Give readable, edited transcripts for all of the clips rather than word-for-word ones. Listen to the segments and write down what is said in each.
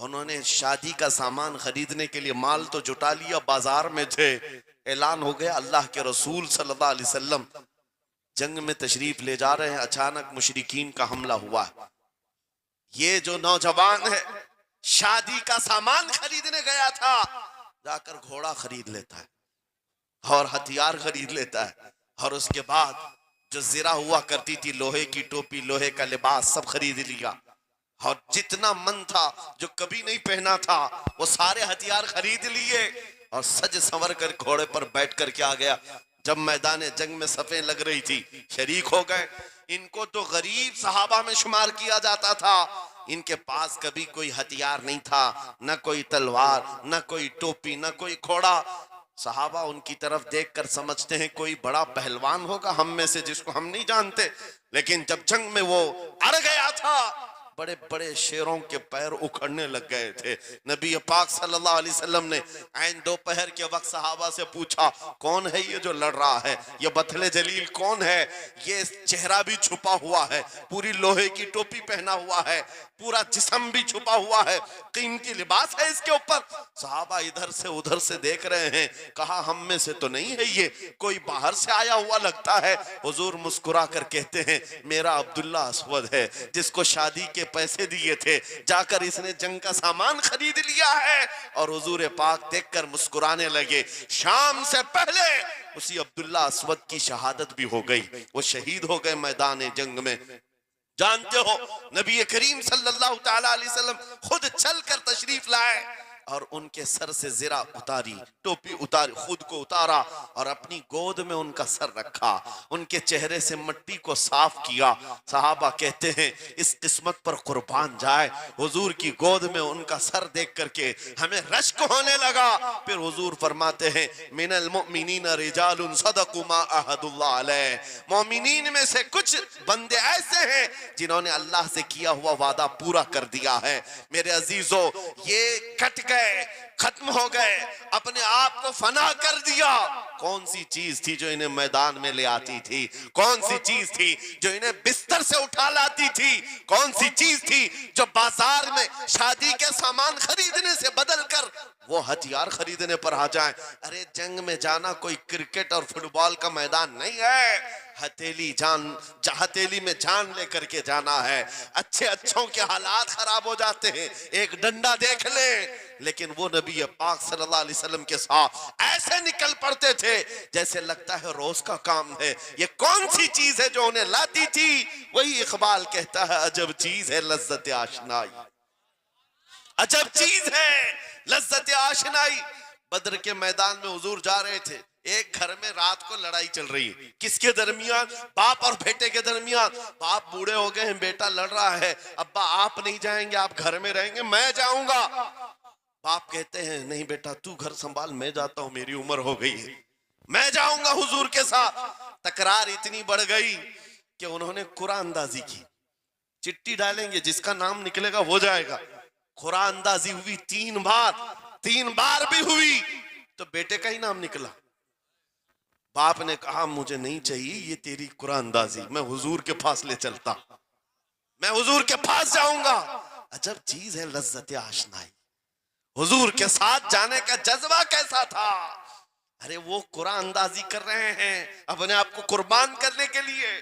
उन्होंने शादी का सामान खरीदने के लिए माल तो जुटा लिया, बाजार में थे, ऐलान हो गया अल्लाह के रसूल सल्लल्लाहु अलैहि वसल्लम जंग में तशरीफ ले जा रहे हैं। अचानक मुशरिकीन का हमला हुआ। ये जो नौजवान है शादी का सामान खरीदने गया था, जाकर घोड़ा खरीद लेता है और हथियार खरीद लेता है, और उसके बाद जो जिरा हुआ करती थी, लोहे की टोपी, लोहे का लिबास, सब खरीद लिया। और जितना मन था जो कभी नहीं पहना था वो सारे हथियार खरीद लिए और सज संवर कर घोड़े पर बैठ कर के आ गया। जब मैदान जंग में सफें लग रही थी, शरीक हो गए। इनको तो गरीब सहाबा में शुमार किया जाता था, इनके पास कभी कोई हथियार नहीं था, न कोई तलवार, न कोई टोपी, न कोई घोड़ा। सहाबा उनकी तरफ देखकर समझते हैं कोई बड़ा पहलवान होगा हम में से जिसको हम नहीं जानते। लेकिन जब जंग में वो अड़ गया था, बड़े बड़े शेरों के पैर उखड़ने लग गए थे। नबी पाक सल्लल्लाहु अलैहि वसल्लम ने ऐन दोपहर के वक्त सहाबा से पूछा, कौन है ये जो लड़ रहा है? ये बथले जलील कौन है? ये चेहरा भी छुपा हुआ है, पूरी लोहे की टोपी पहना हुआ है, पूरा जिस्म भी छुपा हुआ है, कीमती लिबास है इसके ऊपर। सहाबा इधर से उधर से देख रहे हैं। कहा हम में से तो नहीं है, ये कोई बाहर से आया हुआ लगता है। हुजूर मुस्कुरा कर कहते हैं, मेरा अब्दुल्ला अस्वद है, जिसको शादी के पैसे दिए थे, जाकर इसने जंग का सामान खरीद लिया है। और हुजूर पाक देखकर मुस्कुराने लगे। शाम से पहले उसी अब्दुल्ला अस्वद की शहादत भी हो गई, वो शहीद हो गए मैदान जंग में। जानते हो नबी करीम सल्लल्लाहु ताला अलैहि वसल्लम खुद चलकर तशरीफ लाए और उनके सर से जिरा उतारी, टोपी उतारी, खुद को उतारा और अपनी गोद में उनका सर रखा, उनके चेहरे से मिट्टी को साफ किया। सहाबा कहते हैं इस किस्मत पर कुर्बान जाए, हुजूर की गोद में उनका सर देख करके हमें रश्क होने लगा। फिर हुजूर फरमाते हैं, मिनल मुमिनीन रिजालुन सदकु मा अहदुल्लाह अलैह, मोमिनीन में से कुछ बंदे ऐसे हैं जिन्होंने अल्लाह से किया हुआ वादा पूरा कर दिया है। मेरे अजीजों, ये कट गए, खत्म हो गए, अपने आप को फना कर दिया। कौन सी चीज थी जो इन्हें मैदान में ले आती थी? कौन सी चीज थी जो इन्हें बिस्तर से उठा लाती थी? कौन सी चीज थी जो बाजार में शादी के सामान खरीदने से बदल कर वो हथियार खरीदने पर आ जाए? अरे जंग में जाना कोई क्रिकेट और फुटबॉल का मैदान नहीं है, हथेली में जान लेकर के जाना है। अच्छे अच्छों के हालात खराब हो जाते हैं, एक डंडा देख ले, लेकिन वो नबी पाक सल्लल्लाहु अलैहि वसल्लम के साथ ऐसे निकल पड़ते थे जैसे लगता है रोज का काम है। ये कौन सी चीज है जो उन्हें लाती थी? वही इकबाल कहता है, अजब चीज है लज्जत आशनाई, अजब चीज है लज्जत आशनाई। बद्र के मैदान में हुजूर जा रहे थे, एक घर में रात को लड़ाई चल रही है। किसके दरमियान? बाप और बेटे के दरमियान। बाप बूढ़े हो गए हैं, बेटा लड़ रहा है, अब्बा आप नहीं जाएंगे, आप घर में रहेंगे, मैं जाऊंगा। बाप कहते हैं नहीं बेटा तू घर संभाल, मैं जाता हूं, मेरी उम्र हो गई है, मैं जाऊंगा हुजूर के साथ। तकरार इतनी बढ़ गई कि उन्होंने कुरान अंदाजी की, चिट्ठी डालेंगे, जिसका नाम निकलेगा वो जाएगा। कुरान अंदाजी हुई 3 बार भी हुई तो बेटे का ही नाम निकला। बाप ने कहा मुझे नहीं चाहिए ये तेरी कुरान अंदाजी, मैं हुजूर के पास ले चलता, मैं हुजूर के पास जाऊंगा। अजब चीज है लज्जत आशनाई। हुजूर के साथ जाने का जज्बा कैसा था? अरे वो कुरान अंदाजी कर रहे हैं अपने आप को कुर्बान करने के लिए।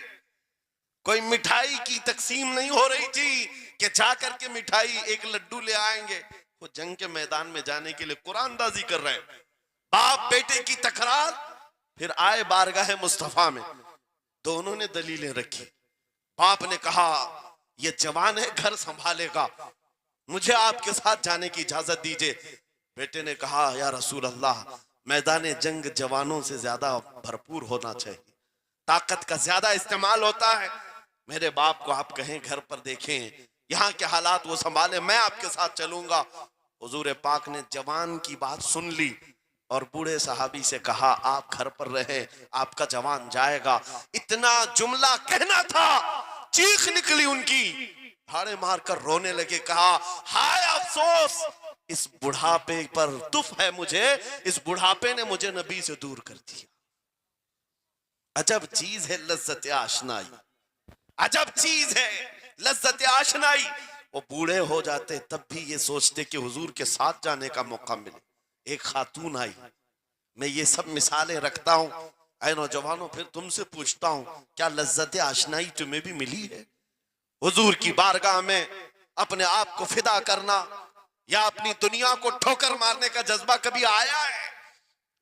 कोई मिठाई की तकसीम नहीं हो रही थी कि जाकर के मिठाई एक लड्डू ले आएंगे। वो जंग के मैदान में जाने के लिए कुरान अंदाजी कर रहे हैं। बाप बेटे की तकरार, फिर आए बारगाह मुस्तफा में, दोनों ने दलीलें रखी। बाप ने कहा ये जवान है, घर संभालेगा, मुझे आपके साथ जाने की इजाजत दीजिए। बेटे ने कहा या रसूल अल्लाह, मैदान जंग जवानों से ज्यादा भरपूर होना चाहिए, ताकत का ज्यादा इस्तेमाल होता है। मेरे बाप को आप कहें घर पर देखें, यहाँ के हालात वो संभाले, मैं आपके साथ चलूंगा। हुजूर पाक ने जवान की बात सुन ली और बूढ़े सहाबी से कहा आप घर पर रहे, आपका जवान जाएगा। इतना जुमला कहना था, चीख निकली उनकी, भाड़े मारकर रोने लगे। कहा हाय अफसोस, इस बुढ़ापे पर दुख है मुझे, इस बुढ़ापे ने मुझे नबी से दूर कर दिया। अजब चीज है लज्जत आशनाई, अजब चीज है लज्जत आशनाई। वो बूढ़े हो जाते तब भी ये सोचते कि हुजूर के साथ जाने का मौका मिले। एक खातून आई। मैं ये सब मिसालें रखता हूं। ऐ नौजवानों, फिर तुमसे पूछता हूं, क्या लज्जत आशनाई तुम्हें भी मिली है? हुजूर की बारगाह में अपने आप को फिदा करना या अपनी दुनिया को ठोकर मारने का जज्बा कभी आया है?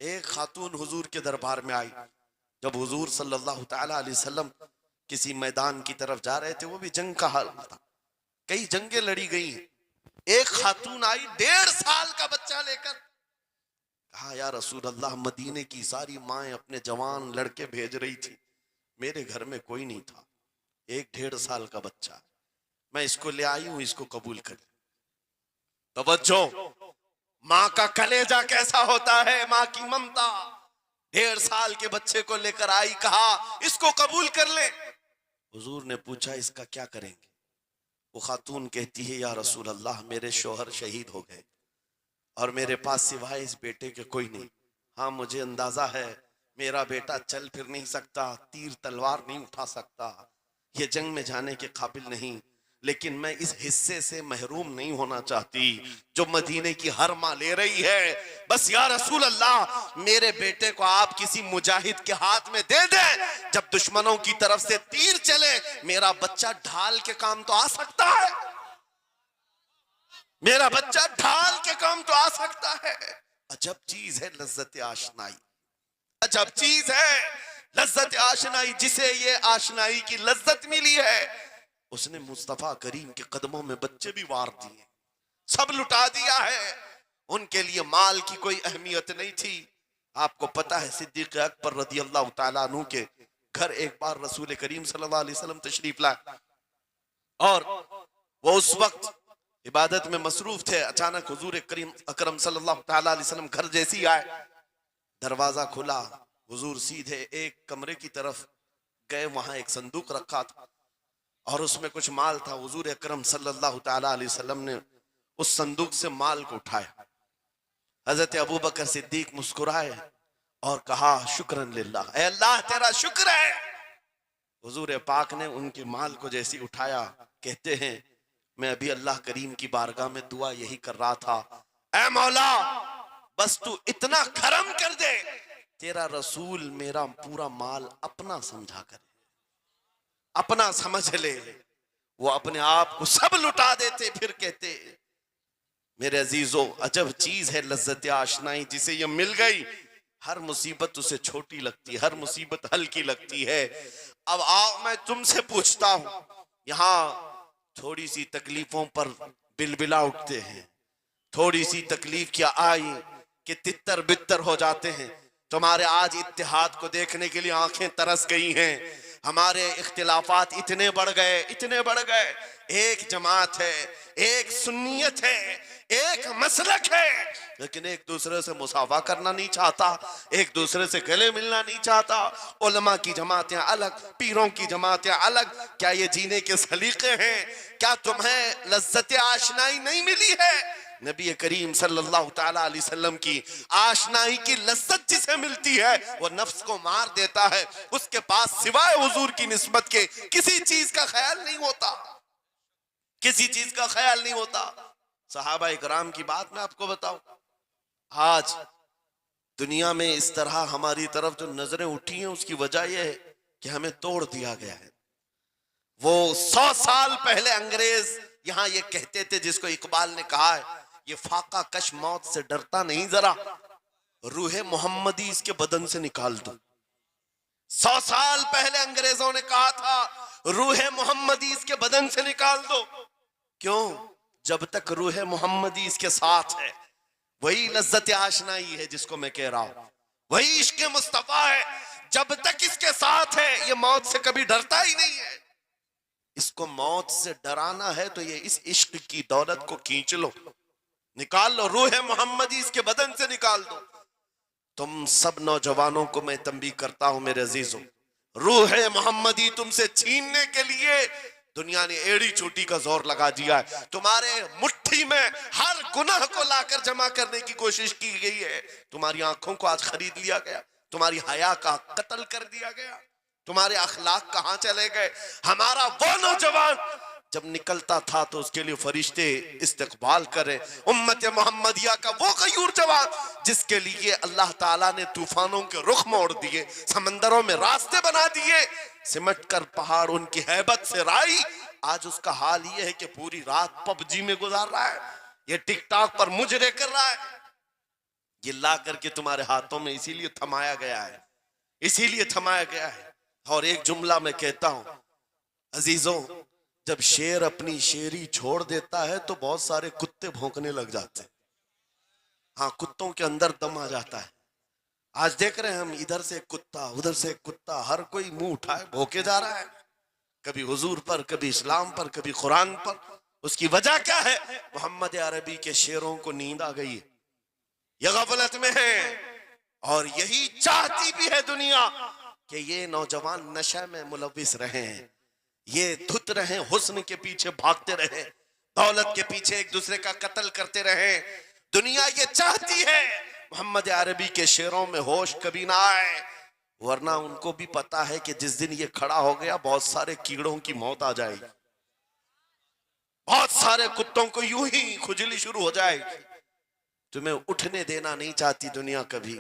एक खातून हुजूर के दरबार में आई। जब हुजूर सल्लल्लाहु तआला अलैहि वसल्लम किसी मैदान की तरफ जा रहे थे, वो भी जंग का हाल था, कई जंगें लड़ी गई हैं। एक खातून आई 1.5 साल का बच्चा लेकर। कहा, या रसूल अल्लाह, मदीने की सारी माएं अपने जवान लड़के भेज रही थी, मेरे घर में कोई नहीं था, एक 1.5 साल का बच्चा, मैं इसको ले आई हूं, इसको कबूल कर। तवज्जो, माँ का कलेजा कैसा होता है, माँ की ममता। 1.5 साल के बच्चे को लेकर आई, कहा इसको कबूल कर ले। हुजूर ने पूछा, इसका क्या करेंगे? वो खातून कहती है, या रसूल अल्लाह, मेरे शोहर शहीद हो गए और मेरे पास सिवाय इस बेटे के कोई नहीं। हाँ, मुझे अंदाजा है मेरा बेटा चल फिर नहीं सकता, तीर तलवार नहीं उठा सकता, ये जंग में जाने के काबिल नहीं, लेकिन मैं इस हिस्से से महरूम नहीं होना चाहती जो मदीने की हर माँ ले रही है। बस या रसूल अल्लाह, मेरे बेटे को आप किसी मुजाहिद के हाथ में दे दें, जब दुश्मनों की तरफ से तीर चले मेरा बच्चा ढाल के काम तो आ सकता है, मेरा बच्चा ढाल के काम तो आ सकता है। अजब चीज है लज्जत आशनाई, अजब चीज है लज्जत आशनाई। जिसे ये आशनाई की लज्जत मिली है, उसने मुस्तफा करीम के कदमों में बच्चे भी वार दिए, सब लुटा दिया है। उनके लिए माल की कोई अहमियत नहीं थी। आपको पता है, सिद्दीक अकबर रदी अल्लाह तआला अन्हु के घर एक बार रसूल करीम सल्लल्लाहु अलैहि वसल्लम तशरीफ लाए और वो उस वक्त इबादत में मसरूफ थे। अचानक हुजूर करीम अकरम सल्लल्लाहु तआला अलैहि वसल्लम घर जैसी आए, दरवाजा खुला, हुजूर सीधे एक कमरे की तरफ गए, वहां एक संदूक रखा था और उसमें कुछ माल था। हुजूर अकरम सल्लल्लाहु तआला अलैहि वसल्लम ने उस संदूक से माल को उठाया। हजरत अबू बकर सिद्दीक मुस्कुराए और कहा, शुक्रन लिल्लाह, ऐ अल्लाह तेरा शुक्र है। हुजूर पाक ने उनके माल को जैसी उठाया, कहते हैं, मैं अभी अल्लाह करीम की बारगाह में दुआ यही कर रहा था, ऐ मौला, बस तू इतना करम कर दे, तेरा रसूल मेरा पूरा माल अपना समझा करे, अपना समझ ले। वो अपने आप को सब लुटा देते, फिर कहते, मेरे अजीजों, अजब चीज है लज्जत आशनाई। जिसे ये मिल गई, हर मुसीबत उसे छोटी लगती है, हर मुसीबत हल्की लगती है। अब आओ, मैं तुमसे पूछता हूं, यहां थोड़ी सी तकलीफों पर बिलबिला उठते हैं, थोड़ी सी तकलीफ क्या आई कि तितर बितर हो जाते हैं। तुम्हारे आज इत्तेहाद को देखने के लिए आंखें तरस गई हैं। हमारे इख्तिलाफात इतने बढ़ गए, इतने बढ़ गए। एक जमात है, एक सुन्नियत है, एक मसलक है, लेकिन एक दूसरे से मुसाफा करना नहीं चाहता, एक दूसरे से गले मिलना नहीं चाहता। उलमा की जमातें अलग, पीरों की जमातें अलग। क्या ये जीने के सलीके हैं? क्या तुम्हें लज्जत आशनाई नहीं मिली है? नबी करीम सल्लल्लाहु तआला अलैहि वसल्लम की आशनाई की लज्जत जिसे मिलती है, वो नफ्स को मार देता है। उसके पास सिवाय हुजूर की निस्बत के किसी चीज का ख्याल नहीं होता, किसी चीज का ख्याल नहीं होता। सहाबा इकराम की बात मैं आपको बताऊं, आज दुनिया में इस तरह हमारी तरफ जो नजरें उठी हैं, उसकी वजह यह है कि हमें तोड़ दिया गया है। वो 100 साल पहले अंग्रेज यहां ये कहते थे, जिसको इकबाल ने कहा है, ये फाका कश मौत से डरता नहीं जरा, रूहे मोहम्मदी इसके बदन से निकाल दो। 100 साल पहले अंग्रेजों ने कहा था, रूहे मोहम्मदी इसके बदन से निकाल दो। क्यों? जब तक रूहे मोहम्मदी इसके साथ है, वही लज्जत आशनाई है जिसको मैं कह रहा हूं, वही इश्क मुस्तफा है। जब तक इसके साथ है, ये मौत से कभी डरता ही नहीं है। इसको मौत से डराना है तो ये इस इश्क की दौलत को खींच लो, निकाल लो, रूह मोहम्मदी इसके बदन से निकाल दो। तुम सब नौजवानों को मैं तंबीह करता हूं मेरे अजीजों, रूह मोहम्मदी तुमसे छीनने के लिए दुनिया ने एड़ी चोटी का जोर लगा दिया है। तुम्हारे मुट्ठी में हर गुनाह को लाकर जमा करने की कोशिश की गई है। तुम्हारी आंखों को आज खरीद लिया गया, तुम्हारी हया का कत्ल कर दिया गया, तुम्हारे अखलाक कहां चले गए? हमारा वो नौजवान जब निकलता था तो उसके लिए फरिश्ते इस्तकबाल करे। उम्मत मोहम्मदिया का वो गयूर जवान जिसके लिए अल्लाह ताला ने तूफानों के रुख मोड़ दिए, समंदरों में रास्ते बना दिए, सिमट कर पहाड़ उनकी हैबत से राई। आज उसका हाल ये है कि पूरी रात पबजी में गुजार रहा है, ये टिकटॉक पर मुजरे कर रहा है। ये ला करके तुम्हारे हाथों में इसीलिए थमाया गया है, इसीलिए थमाया गया है। और एक जुमला मैं कहता हूं अजीजों, जब शेर अपनी शेरी छोड़ देता है तो बहुत सारे कुत्ते भौंकने लग जाते हैं। हाँ, कुत्तों के अंदर दम आ जाता है। आज देख रहे हैं हम, इधर से कुत्ता उधर से कुत्ता, हर कोई मुंह उठाए भौंके जा रहा है, कभी हुजूर पर, कभी इस्लाम पर, कभी कुरान पर। उसकी वजह क्या है? मोहम्मद अरबी के शेरों को नींद आ गई है, ये गफलत में है। और यही चाहती भी है दुनिया कि ये नौजवान नशे में मुलविस रहे हैं, ये धुत रहे, हुस्न के पीछे भागते रहे, दौलत के पीछे एक दूसरे का कत्ल करते रहे। दुनिया ये चाहती है मोहम्मद अरबी के शेरों में होश कभी ना आए, वरना उनको भी पता है कि जिस दिन ये खड़ा हो गया बहुत सारे कीड़ों की मौत आ जाएगी, बहुत सारे कुत्तों को यूं ही खुजली शुरू हो जाएगी। तुम्हें उठने देना नहीं चाहती दुनिया, कभी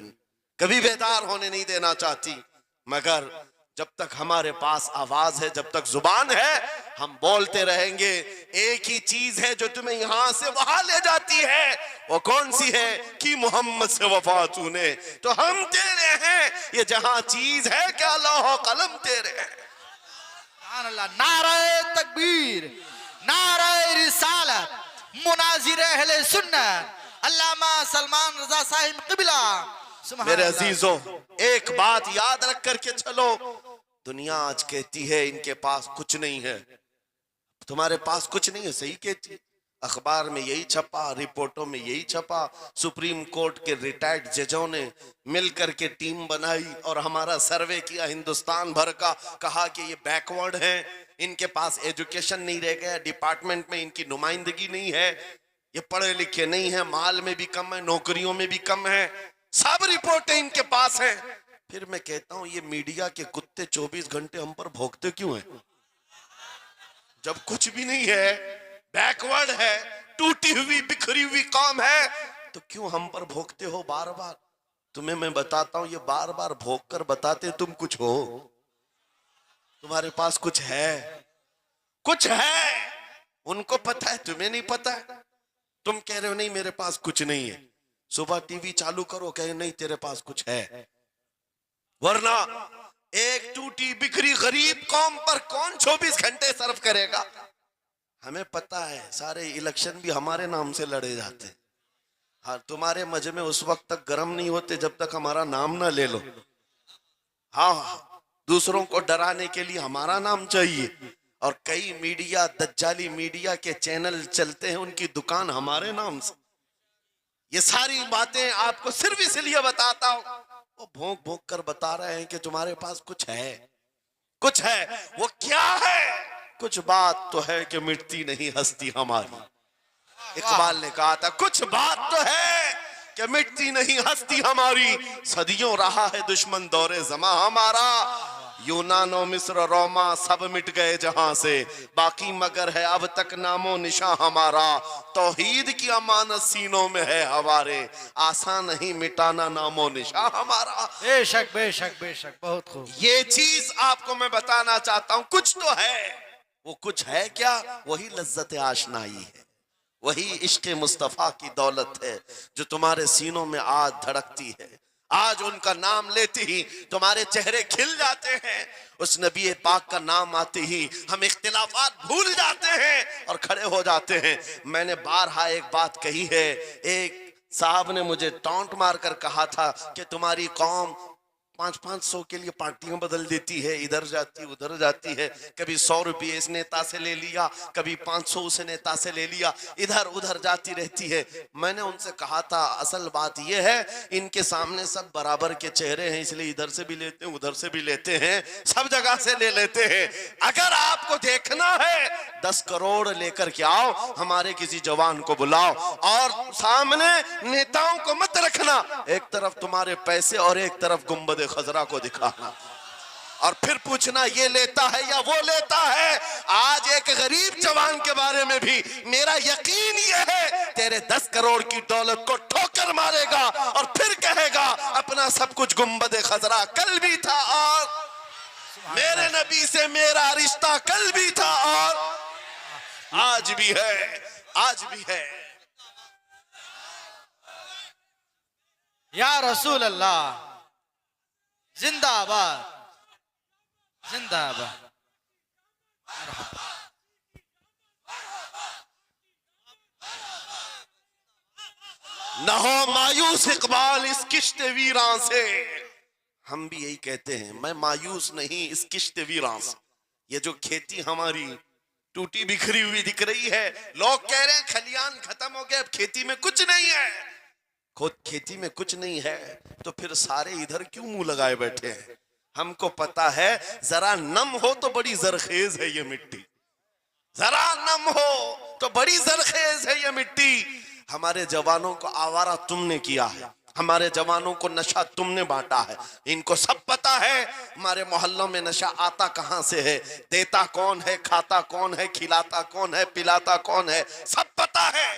कभी बेदार होने नहीं देना चाहती, मगर जब तक हमारे पास आवाज है, जब तक जुबान है, हम बोलते रहेंगे। एक ही चीज है जो तुम्हें यहां से वहां ले जाती है, वो कौन सी है? कि मोहम्मद से वफा तूने, तो हम तेरे हैं। ये जहां चीज है क्या लौह कलम तेरे हैं। नारे तकबीर, नारे रिसालत, मुनाजिर अहले सुन्नत अल्लामा सलमान रजा साहिब क़िबला। मेरे अजीजों, एक बात याद रख करके चलो, दुनिया आज कहती है इनके पास कुछ नहीं है, तुम्हारे पास कुछ नहीं है, सही कहती। अखबार में यही छपा, रिपोर्टों में यही छपा, सुप्रीम कोर्ट के रिटायर्ड जजों ने मिलकर के टीम बनाई और हमारा सर्वे किया हिंदुस्तान भर का, कहा कि ये बैकवर्ड है, इनके पास एजुकेशन नहीं रह गया, डिपार्टमेंट में इनकी नुमाइंदगी नहीं है, ये पढ़े लिखे नहीं है, माल में भी कम है, नौकरियों में भी कम है, सब रिपोर्टें इनके पास हैं। फिर मैं कहता हूं ये मीडिया के कुत्ते 24 घंटे हम पर भौंकते क्यों हैं? जब कुछ भी नहीं है, बैकवर्ड है, टूटी हुई बिखरी हुई कौम है, तो क्यों हम पर भौंकते हो बार बार? तुम्हें मैं बताता हूं, ये बार बार भौंक कर बताते तुम कुछ हो, तुम्हारे पास कुछ है, कुछ है। उनको पता है, तुम्हें नहीं पता है। तुम कह रहे हो नहीं मेरे पास कुछ नहीं है, सुबह टीवी चालू करो, कहे नहीं तेरे पास कुछ है, वरना एक टूटी बिखरी गरीब कौम पर कौन 24 घंटे सर्व करेगा? हमें पता है, सारे इलेक्शन भी हमारे नाम से लड़े जाते। हाँ, तुम्हारे मजमे उस वक्त तक गर्म नहीं होते जब तक हमारा नाम ना ले लो। हाँ, दूसरों को डराने के लिए हमारा नाम चाहिए, और कई मीडिया, दज्जाली मीडिया के चैनल चलते हैं, उनकी दुकान हमारे नाम से। ये सारी बातें आपको सिर्फ इसलिए बताता हूं, वो भोंक भोंक कर बता रहे हैं कि तुम्हारे पास कुछ है, कुछ है। वो क्या है? कुछ बात तो है कि मिटती नहीं हस्ती हमारी। इकबाल ने कहा था कुछ बात तो है कि मिटती नहीं हस्ती हमारी, सदियों रहा है दुश्मन दौरे जमा हमारा, यूनानो मिस्र रोमा सब मिट गए जहां से, बाकी मगर है अब तक नामो निशा हमारा, तौहीद की अमानत सीनों में है हमारे, आसान नहीं मिटाना नामो निशा हमारा। बेशक बेशक बेशक, बहुत खूब। ये चीज आपको मैं बताना चाहता हूं, कुछ तो है। वो कुछ है क्या? वही लज्जत आशनाई है, वही इश्क मुस्तफा की दौलत है जो तुम्हारे सीनों में आज धड़कती है। आज उनका नाम लेते ही तुम्हारे चेहरे खिल जाते हैं, उस नबी पाक का नाम आते ही हम इख्तिलाफात भूल जाते हैं और खड़े हो जाते हैं। मैंने बारहा एक बात कही है, एक साहब ने मुझे टॉन्ट मारकर कहा था कि तुम्हारी कौम 500-500 के लिए पार्टियां बदल देती है, इधर जाती उधर जाती है, कभी 100 रुपये इस नेता से ले लिया, कभी 500 उस नेता से ले लिया, इधर उधर जाती रहती है। मैंने उनसे कहा था असल बात यह है इनके सामने सब बराबर के चेहरे हैं, इसलिए इधर से भी लेते हैं उधर से भी लेते हैं, सब जगह से ले लेते हैं। अगर आपको देखना है 10 करोड़ लेकर के आओ, हमारे किसी जवान को बुलाओ और सामने नेताओं को मत रखना, एक तरफ तुम्हारे पैसे और एक तरफ गुंबद खजरा को दिखाना। और फिर पूछना ये लेता है या वो लेता है। आज एक गरीब जवान के बारे में भी मेरा यकीन ये है तेरे 10 करोड़ की दौलत को ठोकर मारेगा और फिर कहेगा अपना सब कुछ गुंबद खजरा कल भी था और मेरे नबी से मेरा रिश्ता कल भी था और आज भी है, आज भी है। या रसूल अल्लाह, जिंदाबाद जिंदाबाद। न हो मायूस इकबाल इस किश्त वीरां से। हम भी यही कहते हैं, मैं मायूस नहीं इस किश्त वीरां से। ये जो खेती हमारी टूटी बिखरी हुई दिख रही है, लोग कह रहे हैं खलियान खत्म हो गए, अब खेती में कुछ नहीं है। खुद खेती में कुछ नहीं है तो फिर सारे इधर क्यों मुंह लगाए बैठे हैं? हमको पता है जरा नम हो तो बड़ी जरखेज है ये मिट्टी, जरा नम हो तो बड़ी जरखेज है ये मिट्टी। हमारे जवानों को आवारा तुमने किया है, हमारे जवानों को नशा तुमने बांटा है। इनको सब पता है हमारे मोहल्लों में नशा आता कहां से है, देता कौन है, खाता कौन है, खिलाता कौन है, पिलाता कौन है, सब पता है।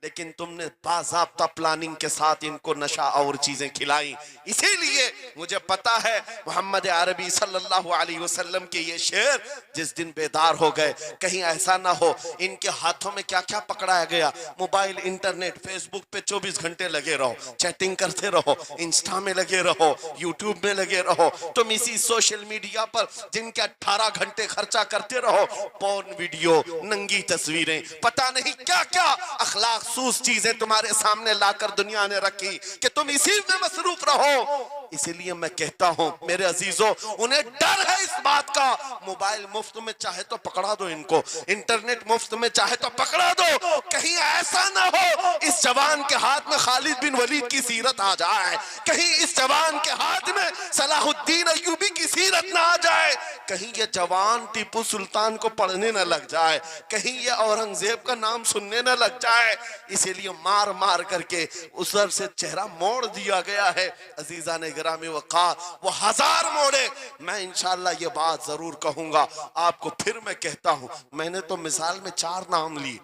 लेकिन तुमने बाज़ाब्ता प्लानिंग के साथ इनको नशा और चीजें खिलाई। इसीलिए मुझे पता है मोहम्मद अरबी सल्लल्लाहु अलैहि वसल्लम के ये शेर जिस दिन बेदार हो गए, कहीं ऐसा ना हो इनके हाथों में क्या क्या पकड़ाया गया। मोबाइल, इंटरनेट, फेसबुक पे 24 घंटे लगे रहो, चैटिंग करते रहो, इंस्टा में लगे रहो, यूट्यूब में लगे रहो, तुम इसी सोशल मीडिया पर जिनके 18 घंटे खर्चा करते रहो, पोर्न वीडियो, नंगी तस्वीरें, पता नहीं क्या क्या अखलाक सूस चीजें तुम्हारे सामने लाकर दुनिया ने रखी कि तुम इसी में मसरूफ रहो। इसीलिए मैं कहता हूं मेरे अजीजों, उन्हें डर है इस बात का। मोबाइल मुफ्त में चाहे तो पकड़ा दो इनको, इंटरनेट मुफ्त में चाहे तो पकड़ा दो, कहीं ऐसा ना हो इस जवान के हाथ में खालिद बिन वलीद की सीरत आ जाए, कहीं इस जवान के हाथ में सलाहुद्दीन अय्यूबी की सीरत ना आ जाए, कहीं ये जवान टीपू सुल्तान को पढ़ने न लग जाए, कहीं ये औरंगजेब का नाम सुनने न लग जाए। इसीलिए मार मार करके उधर से चेहरा मोड़ दिया गया है। अजीजा ने गिरामी वक़ार वो 1000 मोड़े, मैं इंशाअल्लाह ये बात जरूर कहूंगा आपको। फिर मैं कहता हूं, मैंने तो मिसाल में 4 नाम लिए,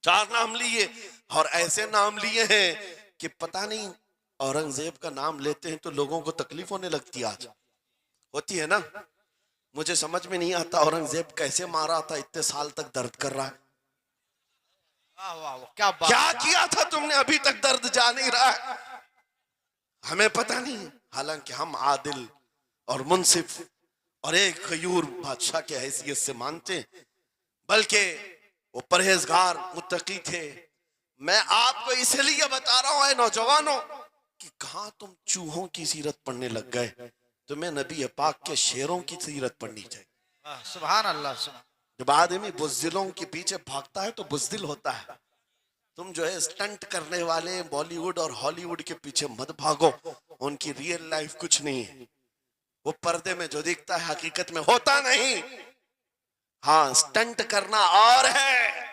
4 नाम लिए और ऐसे नाम लिए हैं कि पता नहीं औरंगजेब का नाम लेते हैं तो लोगों को तकलीफ होने लगती है। आज होती है ना, मुझे समझ में नहीं आता औरंगजेब कैसे मारा था, इतने साल तक दर्द कर रहा है। वाह वाह वाह, क्या बात, क्या किया था तुमने, अभी तक दर्द जा नहीं रहा है, हमें पता नहीं। हालांकि हम आदिल और मुंसिफ और एक गयूर बादशाह के हैसियत से मानते, बल्कि वो परहेजगार मुत्तकी थे। मैं आपको इसलिए बता रहा हूं नौजवानों कि कहां तुम चूहों की सीरत पढ़ने लग गए, तुम्हें नबी पाक के शेरों की सीरत पढ़नी चाहिए। सुभान अल्लाह, सुभान। जब आदमी बुज़दिलों के पीछे भागता है तो बुज़दिल होता है। तुम जो है स्टंट करने वाले बॉलीवुड और हॉलीवुड के पीछे मत भागो, उनकी रियल लाइफ कुछ नहीं है। वो पर्दे में जो दिखता है हकीकत में होता नहीं। हाँ, स्टंट करना और है।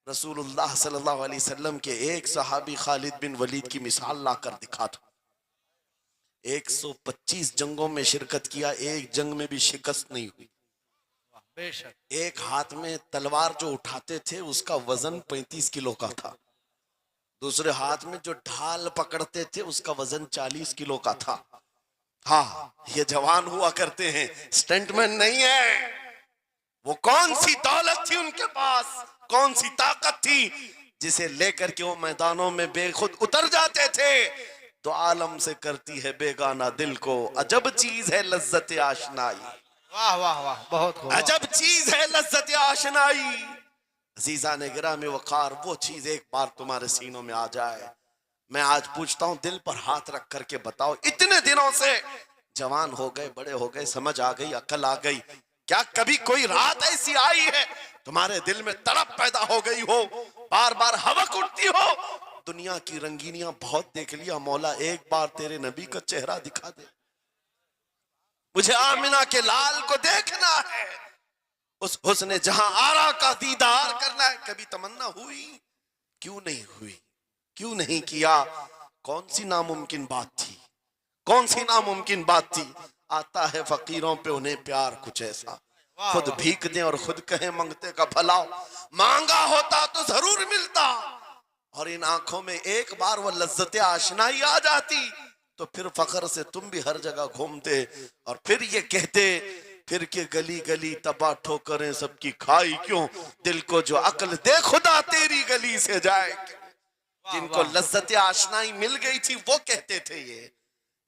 रसूलुल्लाह सल्लल्लाहु अलैहि वसल्लम के एक सहाबी खालिद बिन वलीद की मिसाल लाकर दिखा था। 125 जंगों में शिरकत किया, एक जंग में भी शिकस्त नहीं हुई। बेशक। एक हाथ में तलवार जो उठाते थे उसका वजन 35 किलो का था, दूसरे हाथ में जो ढाल पकड़ते थे उसका वजन 40 किलो का था। हाँ, ये जवान हुआ करते हैं, स्टंटमैन नहीं है। वो कौन सी दौलत थी उनके पास, कौन सी ताकत थी जिसे लेकर के वो मैदानों में बेखुद उतर जाते थे। तो आलम से करती है बेगाना दिल को, अजब चीज है लज्जत आशनाई। वाह वाह वाह, बहुत खूब। अजब चीज है लज्जत आशनाई। अजीजा ने गिरामी वक़ार, वो चीज एक बार तुम्हारे सीनों में आ जाए। मैं आज पूछता हूँ, दिल पर हाथ रख करके बताओ, इतने दिनों से जवान हो गए, बड़े हो गए, समझ आ गई, अकल आ गई, क्या कभी कोई रात ऐसी आई है तुम्हारे दिल में तड़प पैदा हो गई हो, बार बार हवक उठती हो? दुनिया की रंगीनियां बहुत देख लिया मौला, एक बार तेरे नबी का चेहरा दिखा दे, मुझे आमिना के लाल को देखना है, उस हुस्न जहां आरा का दीदार करना है। कभी तमन्ना हुई? क्यों नहीं हुई, क्यों नहीं किया? कौन सी नामुमकिन बात थी, कौन सी नामुमकिन बात थी? आता है फकीरों पे उन्हें प्यार कुछ ऐसा, वाह, खुद वाह। भीख दें और खुद कहें मंगते का भला, मांगा होता तो जरूर मिलता, और इन आंखों में एक बार वो लज्जत आशनाई आ जाती तो फिर फख्र से तुम भी हर जगह घूमते और फिर ये कहते फिर के गली गली तबाह ठोकरें सबकी खाई क्यों, दिल को जो अक्ल दे खुदा तेरी गली से जाए क्यों। जिनको लज्जत आशनाई मिल गई थी वो कहते थे ये,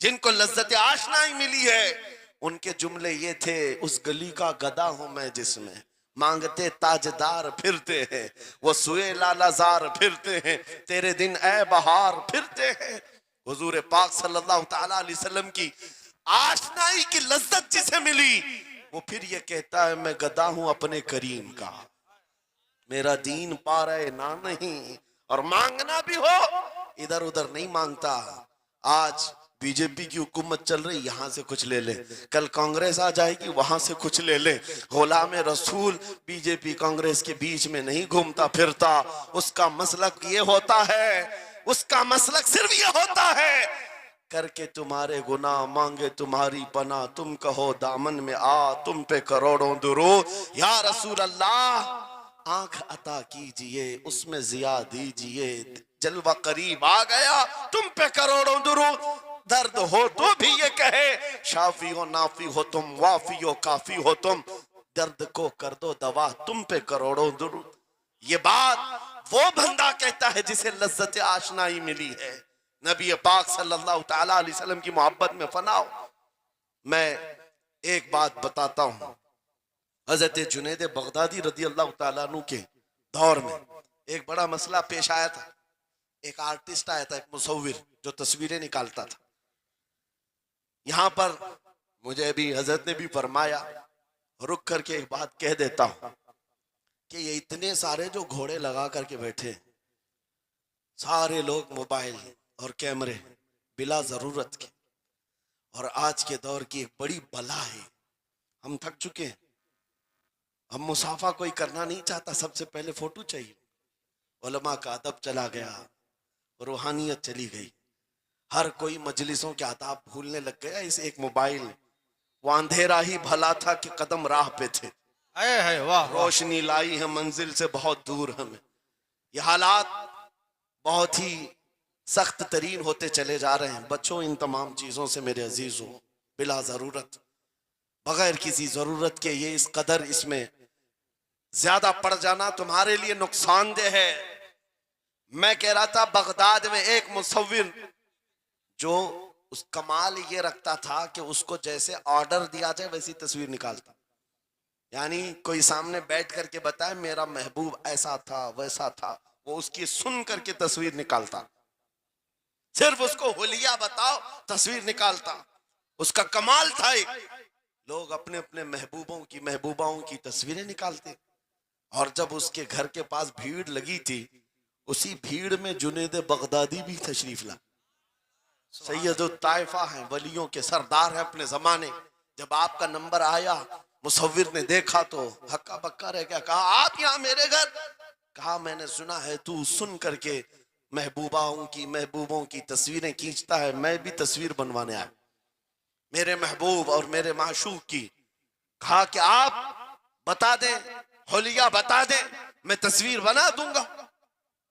जिनको लज्जत आशनाई मिली है उनके जुमले ये थे, उस गली का गधा हूं मैं जिसमें मांगते ताजदार फिरते हैं, वो सुए लालाजार फिरते हैं, तेरे दिन ए बहार फिरते हैं। हुजूर पाक सल्लल्लाहु ताला अलैहि वसल्लम की आशनाई की लज्जत जिसे मिली वो फिर ये कहता है मैं गधा हूं अपने करीम का, मेरा दीन पा रहे ना नहीं, और मांगना भी हो इधर उधर नहीं मांगता। आज बीजेपी की हुकूमत चल रही, यहां से कुछ ले ले, कल कांग्रेस आ जाएगी वहां से कुछ ले ले, गुलाम रसूल बीजेपी कांग्रेस के बीच में नहीं घूमता फिरता, उसका मसलक ये होता है, उसका मसलक सिर्फ ये होता है, करके तुम्हारे गुनाह मांगे तुम्हारी पना, तुम कहो दामन में आ तुम पे करोड़ों दुरूद, या रसूल अल्लाह आंख अता कीजिए उसमें जिया दीजिए, जलवा करीब आ गया तुम पे करोड़ों दुरूद, दर्द हो तो भी ये कहे शाफी हो नाफी हो तुम, वाफी हो काफी हो तुम, दर्द को कर दो दवा तुम पे करोड़ों दुरूद। ये बात वो बंदा कहता है जिसे लज्जत आशनाई मिली है, नबी पाक सल्लल्लाहु ताला अलैहि वसल्लम की मोहब्बत में फना हो। मैं एक बात बताता हूं, हजरत जुनैद बगदादी रदी अल्लाह ताला अन्हु के दौर में एक बड़ा मसला पेश आया था। एक आर्टिस्ट आया था, एक मुसव्विर जो तस्वीरें निकालता था। यहां पर मुझे भी हजरत ने भी फरमाया, रुक करके एक बात कह देता हूं कि ये इतने सारे जो घोड़े लगा करके बैठे, सारे लोग मोबाइल और कैमरे बिला जरूरत के, और आज के दौर की एक बड़ी बला है। हम थक चुके हैं, हम मुसाफा कोई करना नहीं चाहता, सबसे पहले फोटो चाहिए। उलमा का अदब चला गया, रूहानियत चली गई, हर कोई मजलिसों के आदाब भूलने लग गया। इस एक मोबाइल, वो अंधेरा ही भला था कि कदम राह पे थे, रोशनी लाई है मंजिल से बहुत दूर हमें। ये हालात बहुत ही सख्त तरीन होते चले जा रहे हैं। बच्चों इन तमाम चीजों से मेरे अजीजों बिला जरूरत, बगैर किसी जरूरत के ये इस कदर इसमें ज्यादा पड़ जाना तुम्हारे लिए नुकसानदेह है। मैं कह रहा था बगदाद में एक मुसव्विर जो उस कमाल ये रखता था कि उसको जैसे ऑर्डर दिया जाए वैसी तस्वीर निकालता, यानी कोई सामने बैठ करके बताए मेरा महबूब ऐसा था वैसा था, वो उसकी सुन करके तस्वीर निकालता, सिर्फ उसको हुलिया बताओ तस्वीर निकालता। उसका कमाल था। लोग अपने अपने महबूबों की महबूबाओं की तस्वीरें निकालते, और जब उसके घर के पास भीड़ लगी थी, उसी भीड़ में जुनैद बगदादी भी तशरीफ ला। सैयद ताइफा हैं, वलियों के सरदार हैं अपने जमाने। जब आपका नंबर आया, मुसव्विर ने देखा तो हक्का बक्का रह गया। कहा आप यहाँ मेरे घर? कहा मैंने सुना है तू सुन करके महबूबों की तस्वीरें खींचता है, मैं भी तस्वीर बनवाने आया मेरे महबूब और मेरे माशूक की। कहा कि आप बता दें, हुलिया बता दें, मैं तस्वीर बना दूंगा।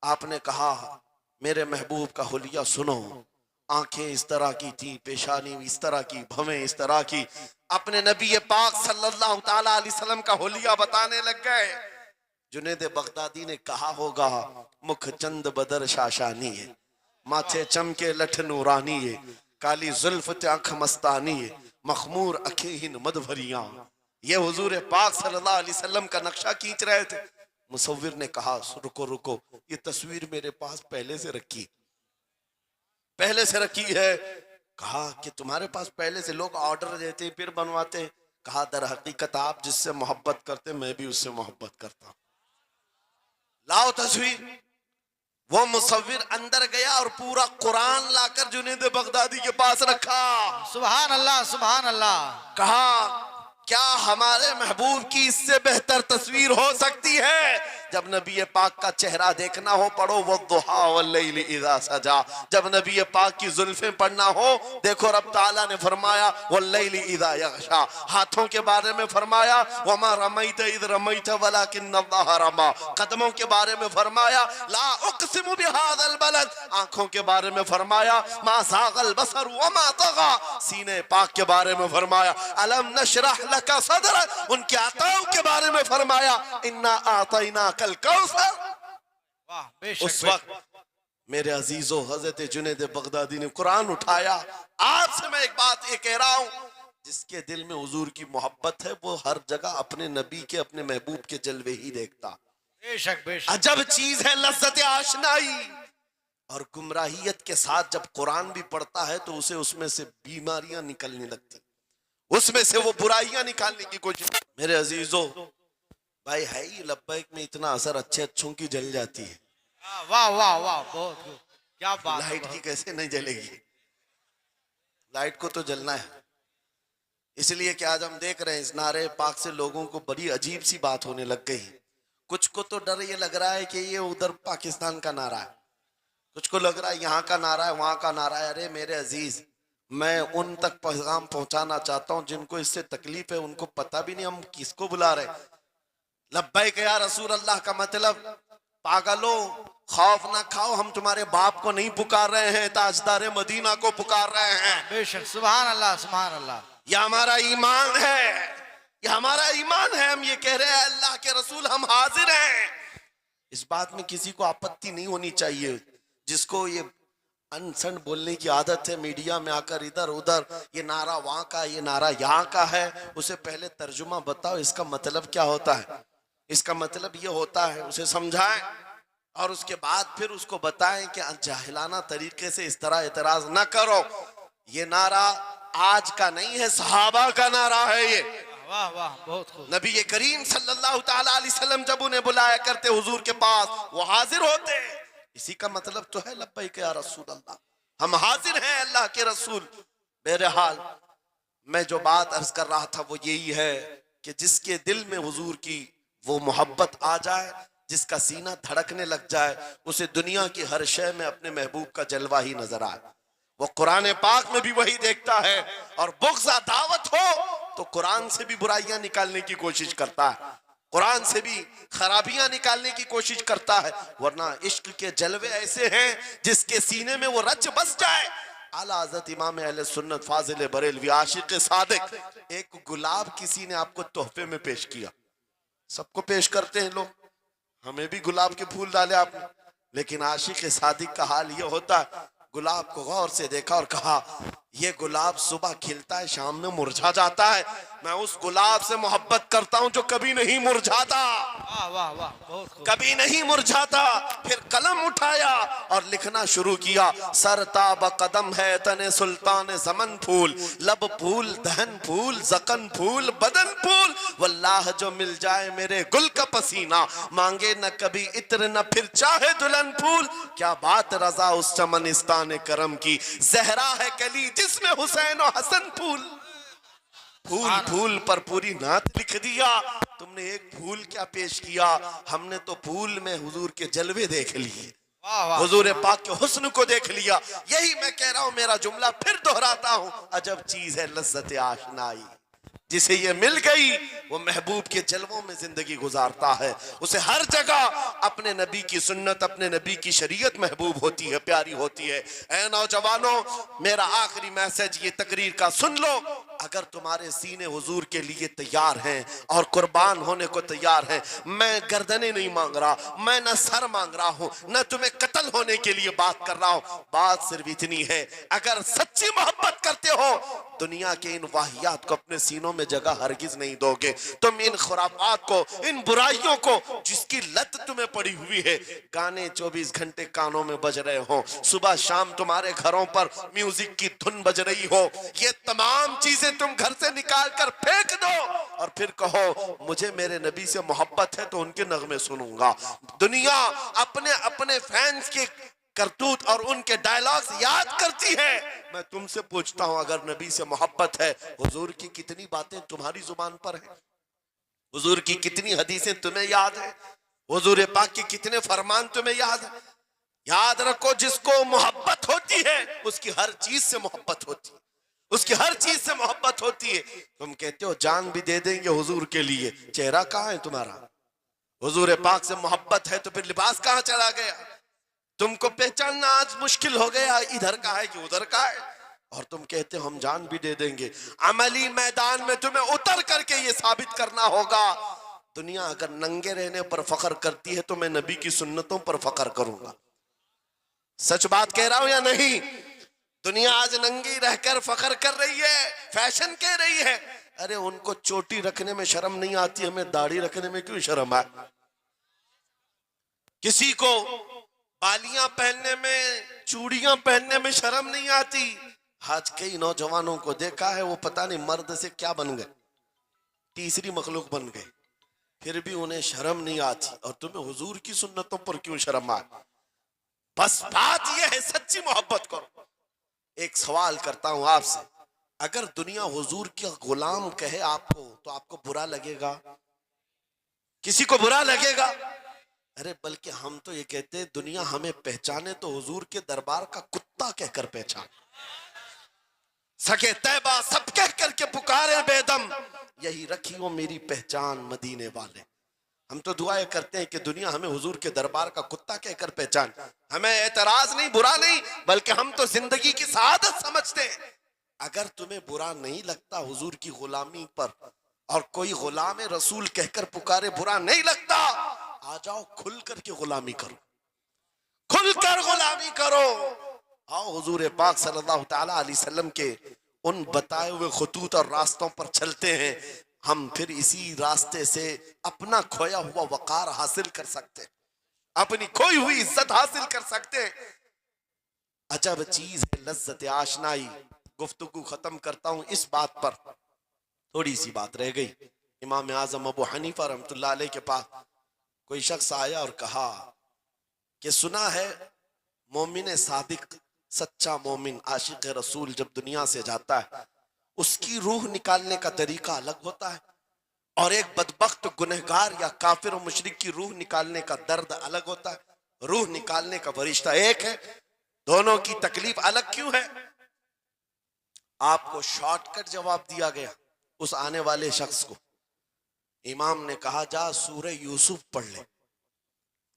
आपने कहा मेरे महबूब का हुलिया सुनो, आंखें इस तरह की थी, पेशानी इस तरह की, भवें इस तरह की। अपने नबी पाक सल्लल्लाहु ताला अलैहि वसल्लम का हुलिया बताने लग गए। जुनैद बगदादी ने कहा होगा मुख चंद बदर शाशानी है, माथे चमके लठ नूरानी है, काली जुल्फ आंख मस्तानी है, मखमूर अखेहिन मद भरियां। ये हुजूर पाक सल्लल्लाहु अलैहि वसल्लम का नक्शा खींच रहे थे। मुसव्विर ने कहा रुको रुको, ये तस्वीर मेरे पास पहले से रखी है। कहा कि तुम्हारे पास पहले से लोग ऑर्डर देते फिर बनवाते। कहा दर हकीकत आप जिससे मोहब्बत करते मैं भी उससे मोहब्बत करता। लाओ तस्वीर। वो मुसव्विर अंदर गया और पूरा कुरान लाकर जुनैद बगदादी के पास रखा। सुभान अल्लाह, सुभान अल्लाह। कहा क्या हमारे महबूब की इससे बेहतर तस्वीर हो सकती है? जब नबी पाक का चेहरा देखना हो पढ़ो वद्दुहा वल्लैलि इज़ा सजा। जब नबी पाक की जुल्फें पढ़ना हो देखो रब ताला ने फरमाया वल्लैलि इज़ा यग़शा। हाथों के बारे में फरमाया वमा रमैत इज़ रमैत वलाकिन्नल्लाह रमा। कदमों के बारे में फरमाया ला उक़सिमु बिहाज़ल बलद। आंखों के बारे में फरमाया मा ज़ाग़ल बसर वमा तग़ा। सीने पाक के बारे में फरमाया अलम नशरह लका सदरक। उनके अताओं के बारे में फरमाया इन्ना आतैना कल कौसर। वाह बेशक उस वक्त मेरे अजीजों हजरत जुनैद बगदादी ने कुरान उठाया। आपसे मैं एक बात ये कह रहा हूं, जिसके दिल में हुजूर की मोहब्बत है वो हर जगह अपने नबी के अपने महबूब के जलवे ही देखता। बेशक बेशक अजब चीज है लज्जत आशनाई। और गुमराहियत के साथ जब कुरान भी पढ़ता है तो उसे उसमें से बीमारियां निकलने लगती, उसमें से वो बुराइयां निकालने की कोशिश। मेरे अजीजों भाई है ही लब्बैक में इतना असर अच्छे अच्छों की जल जाती है। वाह वाह वाह बहुत खूब। क्या बात है, लाइट की कैसे नहीं जलेगी? लाइट को तो जलना है। इसलिए कि आज हम देख रहे हैं इस नारे पाक से लोगों को बड़ी अजीब सी बात होने लग गई। कुछ को तो डर ये लग रहा है कि ये उधर पाकिस्तान का नारा है, कुछ को लग रहा है यहाँ का नारा है वहां का नारा है। अरे मेरे अजीज, मैं उन तक पैगाम पहुंचाना चाहता हूं जिनको इससे तकलीफ है, उनको पता भी नहीं हम किसको बुला रहे। लब्बैक या रसूल अल्लाह का मतलब पागलो खौफ ना खाओ, हम तुम्हारे बाप को नहीं पुकार रहे हैं, ताजदार मदीना को पुकार रहे हैं। बेशक सुभान अल्लाह सुभान अल्लाह। यह हमारा ईमान है, यह हमारा ईमान है। हम ये कह रहे हैं अल्लाह के रसूल हम हाजिर हैं। इस बात में किसी को आपत्ति नहीं होनी चाहिए। जिसको ये अनसन बोलने की आदत है मीडिया में आकर इधर उधर ये नारा वहां का ये नारा यहाँ का है, उसे पहले तर्जुमा बताओ इसका मतलब क्या होता है। इसका मतलब ये होता है, उसे समझाएं और उसके बाद फिर उसको बताएं कि जाहिलाना तरीके से इस तरह एतराज ना करो। ये नारा आज का नहीं है, सहाबा का नारा है ये। वाह वाह बहुत खूब। नबी करीम सल्लल्लाहु ताला अलैहि वसल्लम जब उन्हें बुलाया करते हुजूर के पास, वो हाजिर होते। इसी का मतलब तो है लब्बैक या रसूल अल्लाह, हम हाजिर हैं अल्लाह के रसूल। बहरहाल मैं जो बात अर्ज कर रहा था वो यही है कि जिसके दिल में हुजूर की वो मोहब्बत आ जाए, जिसका सीना धड़कने लग जाए, उसे दुनिया की हर शय में अपने महबूब का जलवा ही नजर आए। वो कुरान पाक में भी वही देखता है और बुग़्ज़ दावत हो तो कुरान से भी बुराइयां निकालने की कोशिश करता है, कुरान से भी खराबियां निकालने की कोशिश करता है। वरना इश्क के जलवे ऐसे हैं जिसके सीने में वो रच बस जाए। आला हज़रत इमाम अहले सुन्नत फाजिल बरेलवी आशिक सादिक, एक गुलाब किसी ने आपको तोहफे में पेश किया, सबको पेश करते हैं लोग, हमें भी गुलाब के फूल डाले आपने, लेकिन आशिक सादिक का हाल ये होता है, गुलाब को गौर से देखा और कहा ये गुलाब सुबह खिलता है शाम में मुरझा जाता है, मैं उस गुलाब से मोहब्बत करता हूं जो कभी नहीं मुरझाता। वाह वाह वाह बहुत खूब। कभी नहीं मुरझाता। फिर कलम उठाया और लिखना शुरू किया। सरताब कदम है तने सुल्तान जमन फूल, लब फूल दहन फूल जकन फूल बदन फूल, वल्लाह जो मिल जाए मेरे गुल का पसीना, मांगे न कभी इत्र न फिर चाहे दुल्हन फूल। क्या बात रजा उस चमनिस्तान करम की, जहरा है कली जिसमें हुसैन और हसन फूल। फूल फूल पर पूरी नात लिख दिया। तुमने एक फूल क्या पेश किया, हमने तो फूल में हुजूर के जलवे देख लिए, हुजूर पाक के हुस्न को देख लिया। यही मैं कह रहा हूं, मेरा जुमला फिर दोहराता हूं, अजब चीज है लज्जत आशनाई। जिसे ये मिल गई वो महबूब के जलवों में जिंदगी गुजारता है, उसे हर जगह अपने नबी की सुन्नत अपने नबी की शरीयत महबूब होती है, प्यारी होती है। ऐ नौजवानों, मेरा आखिरी मैसेज ये तकरीर का सुन लो, अगर तुम्हारे सीने हुजूर के लिए तैयार हैं और कुर्बान होने को तैयार हैं, मैं गर्दनें नहीं मांग रहा, मैं न सर मांग रहा हूं, न तुम्हें कत्ल होने के लिए बात कर रहा हूं। बात सिर्फ इतनी है, अगर सच्ची मोहब्बत करते हो दुनिया के इन वाहियात को अपने सीनों में जगह हरगिज नहीं दोगे। तुम इन खुराफात को, इन बुराइयों को जिसकी लत तुम्हें पड़ी हुई है, गाने 24 घंटे कानों में बज रहे हो, सुबह शाम तुम्हारे घरों पर म्यूजिक की धुन बज रही हो, ये तमाम चीजें तुम घर से निकाल कर फेंक दो और फिर कहो मुझे मेरे नबी से मोहब्बत है तो उनके नगमे सुनूंगा। दुनिया अपने अपने फैंस के करतूत और उनके डायलॉग्स याद करती है, मैं तुमसे पूछता हूं, अगर नबी से मोहब्बत है, हुजूर की कितनी बातें तुम्हारी जुबान पर है? हुजूर की कितनी हदीसें तुम्हें याद है? हुजूर पाक के कितने फरमान तुम्हें याद है? याद रखो, जिसको मोहब्बत होती है उसकी हर चीज से मोहब्बत होती है, उसकी हर चीज से मोहब्बत होती है। तुम कहते हो जान भी दे देंगे हुजूर के लिए, चेहरा कहाँ है तुम्हारा? हुजूर पाक से मोहब्बत है तो फिर लिबास कहाँ चला गया? तुमको पहचानना आज मुश्किल हो गया, इधर का है कि उधर का है, और तुम कहते हो हम जान भी दे देंगे। अमली मैदान में तुम्हें उतर करके ये साबित करना होगा। दुनिया अगर नंगे रहने पर फख्र करती है तो मैं नबी की सुन्नतों पर फख्र करूंगा। सच बात कह रहा हूं या नहीं? दुनिया आज नंगी रहकर फख्र कर रही है, फैशन कह रही है। अरे उनको चोटी रखने में शर्म नहीं आती, हमें दाढ़ी रखने में क्यों शर्म है? किसी को बालियां पहनने में, चूड़ियां पहनने में शर्म नहीं आती। आज कई नौजवानों को देखा है, वो पता नहीं मर्द से क्या बन गए, तीसरी मखलूक बन गए, फिर भी उन्हें शर्म नहीं आती। और तुम्हें हुजूर की सुन्नतों पर क्यों शर्म आए? बस बात यह है, सच्ची मोहब्बत करो। एक सवाल करता हूं आपसे, अगर दुनिया हुजूर के गुलाम कहे आपको तो आपको बुरा लगेगा? किसी को बुरा लगेगा? अरे बल्कि हम तो ये कहते हैं दुनिया हमें पहचाने तो हुजूर के दरबार का कुत्ता कहकर पहचान, सके तैबा सब कह करके पुकारे बेदम, यही रखी हो मेरी पहचान मदीने वाले। हम तो दुआएं करते हैं कि दुनिया हमें हुजूर के दरबार का कुत्ता कहकर पहचान। हमें एतराज नहीं, बुरा नहीं, बल्कि हम तो जिंदगी की सआदत समझते हैं। अगर तुम्हें बुरा नहीं लगता हुजूर की गुलामी पर, और कोई गुलाम रसूल कहकर पुकारे बुरा नहीं लगता, आ जाओ खुल करके गुलामी करो, खुलकर गुलामी करो। आओ हुजूर पाक सल्लल्लाहु तआला अलैहि वसल्लम के उन बताए हुए खुतूत और रास्तों पर चलते हैं। हम फिर इसी रास्ते से अपना खोया हुआ वकार हासिल कर सकते, अपनी खोई हुई इज्जत हासिल कर सकते। अजब चीज है लज्जत आशनाई। गुफ्तगू खत्म करता हूं इस बात पर, थोड़ी सी बात रह गई। इमाम आजम अबू हनीफा रहमतुल्लाह अलैह के पास कोई शख्स आया और कहा कि सुना है मोमिन सादिक, सच्चा मोमिन आशिक रसूल जब दुनिया से जाता है उसकी रूह निकालने का तरीका अलग होता है, और एक बदबख्त गुनहगार या काफिर और मुशरिक की रूह निकालने का दर्द अलग होता है। रूह निकालने का फरिश्ता एक है, दोनों की तकलीफ अलग क्यों है? आपको शॉर्टकट जवाब दिया गया उस आने वाले शख्स को। इमाम ने कहा जा सूरह यूसुफ पढ़ ले,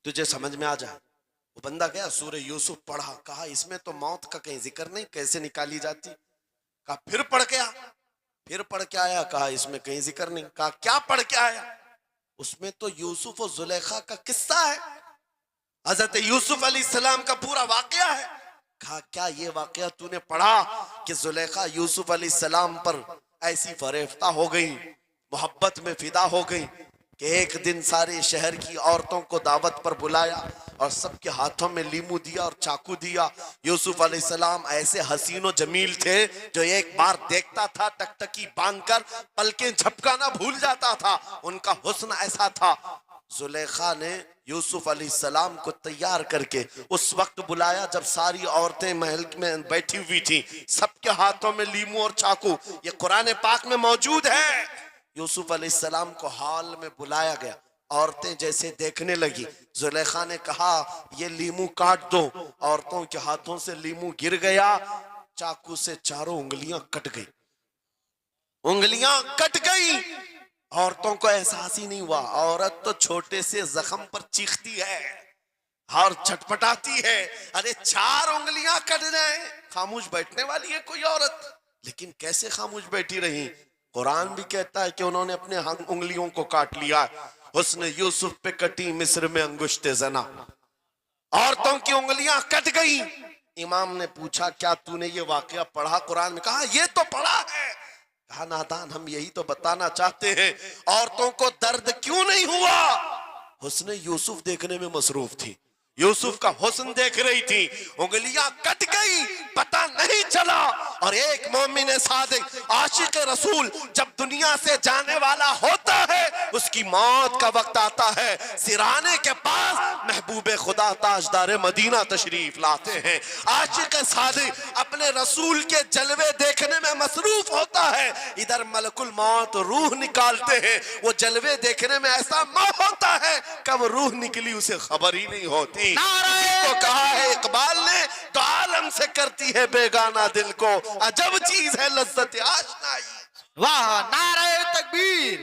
तुझे समझ में आ जाए। वो बंदा गया, सूरह यूसुफ पढ़ा, कहा इसमें तो मौत का कहीं जिक्र नहीं, कैसे निकाली जाती? कहा फिर पढ़ के आ, फिर पढ़ के आया, कहा इसमें कहीं जिक्र नहीं। कहा क्या पढ़ के आया? उसमें तो यूसुफ और जुलेखा का किस्सा है, हजरत यूसुफ अलैहिस्सलाम का पूरा वाकया है। कहा क्या ये वाकया तूने पढ़ा कि जुलेखा यूसुफ अलैहिस्सलाम पर ऐसी फरेफ्ता हो गई, मोहब्बत में फिदा हो गई कि एक दिन सारे शहर की औरतों को दावत पर बुलाया और सबके हाथों में लीमू दिया और चाकू दिया। यूसुफ अलैहिस्सलाम ऐसे हसीनो जमील थे जो एक बार देखता था टकटकी बांधकर पलकें झपकाना भूल जाता था, उनका हुस्न ऐसा था। जुलेखा ने यूसुफ अलैहिस्सलाम को तैयार करके उस वक्त बुलाया जब सारी औरतें महल में बैठी हुई थी, सबके हाथों में लीमू और चाकू, ये कुरान पाक में मौजूद है। यूसुफ अलैहिस्सलाम को हॉल में बुलाया गया, औरतें जैसे देखने लगी, जुलेखा ने कहा ये लीमू काट दो। औरतों के हाथों से लीमू गिर गया, चाकू से चारों उंगलियां कट गई, उंगलियां कट गई। औरतों को एहसास ही नहीं हुआ। औरत तो छोटे से जख्म पर चीखती है और छटपटाती है। अरे 4 उंगलियां कट जाए, खामोश बैठने वाली है कोई औरत? लेकिन कैसे खामोश बैठी रही? कुरान भी कहता है कि उन्होंने अपने उंगलियों को काट लिया। हुस्न यूसुफ पे कटी मिस्र में अंगुश्ते जना, औरतों की उंगलियां कट गई। इमाम ने पूछा क्या तूने ये वाकया पढ़ा कुरान में? कहा ये तो पढ़ा है। कहा नादान, हम यही तो बताना चाहते हैं, औरतों को दर्द क्यों नहीं हुआ? हुस्न यूसुफ देखने में मसरूफ थी, यूसुफ का हुस्न देख रही थी, उंगलियां कट गई, पता नहीं चला। और एक मोमिन सादिक आशिक रसूल जब दुनिया से जाने वाला होता है, उसकी मौत का वक्त आता है, सिराने के पास महबूबे खुदा ताजदार मदीना तशरीफ लाते हैं। आशिक सादिक अपने रसूल के जलवे देखने में मसरूफ होता है, इधर मलकुल मौत रूह निकालते हैं। वो जलवे देखने में ऐसा मौत होता है, कब रूह निकली उसे खबर ही नहीं होती। तो कहा है इकबाल ने, तो आलम से करती है बेगाना दिल को, अजब चीज है लज्जत आशनाई। वाह, नारे तकबीर,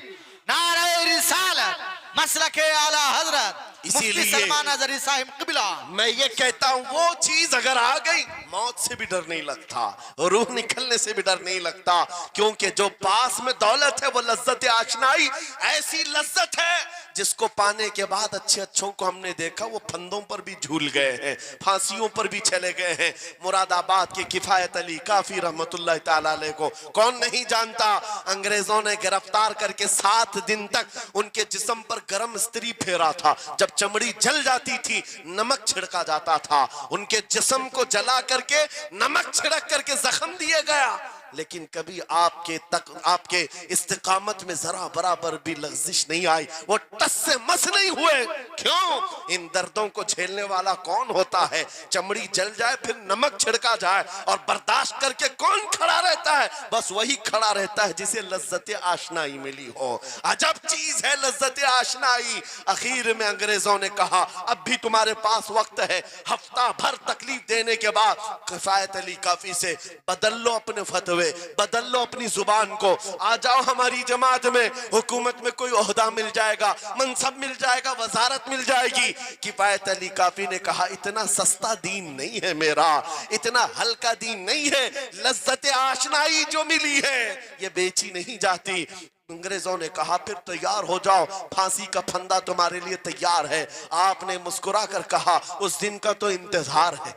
नारे रिसालत, मसलके आला हजरत इसीलिए सलमान अजहरी साहिब क़िबला। मैं ये कहता हूँ, वो चीज अगर आ गई, मौत से भी डर नहीं लगता, रूह निकलने से भी डर नहीं लगता, क्योंकि जो पास में दौलत है वो लज्जत आशनाई ऐसी लज्जत है जिसको पाने के बाद अच्छे अच्छों को हमने देखा वो फंदों पर भी झूल गए हैं, फांसियों पर भी चले गए हैं। मुरादाबाद के किफायत अली काफी रहमतुल्लाह ताला अलैह को कौन नहीं जानता, अंग्रेजों ने गिरफ्तार करके 7 दिन तक उनके जिस्म पर गर्म इस्त्री फेरा था। जब चमड़ी जल जाती थी नमक छिड़का जाता था, उनके जिस्म को जला करके नमक छिड़क करके जख्म दिए गया, लेकिन कभी आपके इस्तिकामत में जरा बराबर भी लग़्ज़िश नहीं आई, वो टस से मस नहीं हुए। क्यों? इन दर्दों को झेलने वाला कौन होता है? चमड़ी जल जाए फिर नमक छिड़का जाए और बर्दाश्त करके कौन खड़ा रहता है? बस वही खड़ा रहता है जिसे लज्जत आशनाई मिली हो। अजब चीज है लज्जत आशनाई। आखिर में अंग्रेजों ने कहा अब भी तुम्हारे पास वक्त है, हफ्ता भर तकलीफ देने के बाद किफायत अली काफी से बदल लो अपने फतवे, बदल लो अपनी जुबान को, आ जाओ हमारी जमात में, हुकूमत में कोई ओहदा मिल जाएगा, मनसब मिल जाएगा, वजारत मिल जाएगी। किफायत अली काफी ने कहा इतना सस्ता दीन नहीं है मेरा, इतना हल्का दीन नहीं है, लज्जत आशनाई जो मिली है ये बेची नहीं जाती। अंग्रेजों ने कहा फिर तैयार हो जाओ, फांसी का फंदा तुम्हारे लिए तैयार है। आपने मुस्कुरा कर कहा उस दिन का तो इंतजार है,